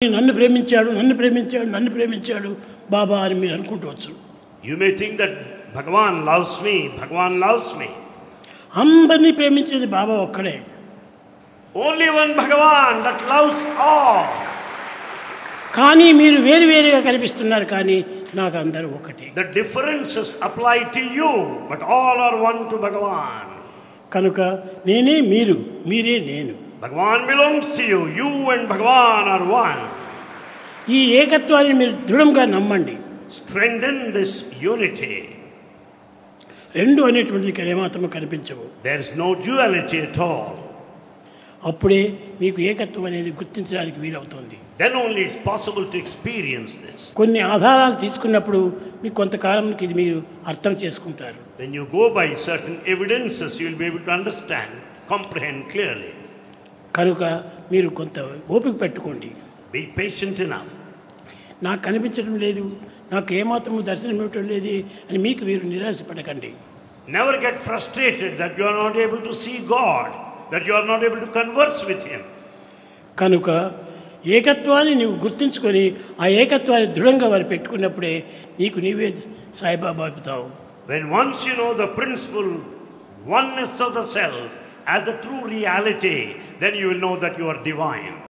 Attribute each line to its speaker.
Speaker 1: నన్ను ప్రేమించాడు నన్ను ప్రేమించాడు నన్ను ప్రేమించాడు బాబా అని మీరు అనుకుంటవచ్చు.
Speaker 2: You may think that Bhagavan loves me, Bhagavan loves me.
Speaker 1: అందరినీ ప్రేమించేది బాబా ఒక్కడే.
Speaker 2: Only one Bhagavan that loves all.
Speaker 1: కానీ మీరు వేరు వేరుగా కనిపిస్తున్నారు కానీ నాకు అందరూ ఒకటే.
Speaker 2: The differences apply to you, but all are one to Bhagavan.
Speaker 1: కనుక నేనే మీరు మీరే నేను.
Speaker 2: Bhagavan belongs to you. You and Bhagavan are one.
Speaker 1: ఈ ఏకత్వాన్ని మీరు దృఢంగా నమ్మండి.
Speaker 2: Strengthen this unity.
Speaker 1: రెండు అనేటువంటిది ఇక్కడ ఏమాత్రం కనిపించవు.
Speaker 2: There is no duality at all.
Speaker 1: అప్పుడే మీకు ఏకత్వం అనేది గుర్తించడానికి వీలవుతుంది.
Speaker 2: Then only it's possible to experience this.
Speaker 1: కొన్ని ఆధారాలు తీసుకున్నప్పుడు మీకు కొంతకాలానికి ఇది మీరు అర్థం చేసుకుంటారు.
Speaker 2: When you go by certain evidences, you will be able to understand, comprehend clearly.
Speaker 1: కనుక మీరు కొంత ఓపిక పెట్టుకోండి.
Speaker 2: Be patient enough.
Speaker 1: నాకు కనిపించడం లేదు, నాకు ఏమాత్రము దర్శనం ఇవ్వటం లేదు అని మీకు మీరు నిరాశపడకండి.
Speaker 2: Never get frustrated that you are not able to see God, that you are not able to converse with Him.
Speaker 1: కనుక ఏకత్వాన్ని నీవు గుర్తించుకొని ఆ ఏకత్వాన్ని దృఢంగా వారు పెట్టుకున్నప్పుడే నీకు నీవే సాయిబాబా అవుతావు.
Speaker 2: When once you know the principle, oneness of the self as the true reality, then you will know that you are divine.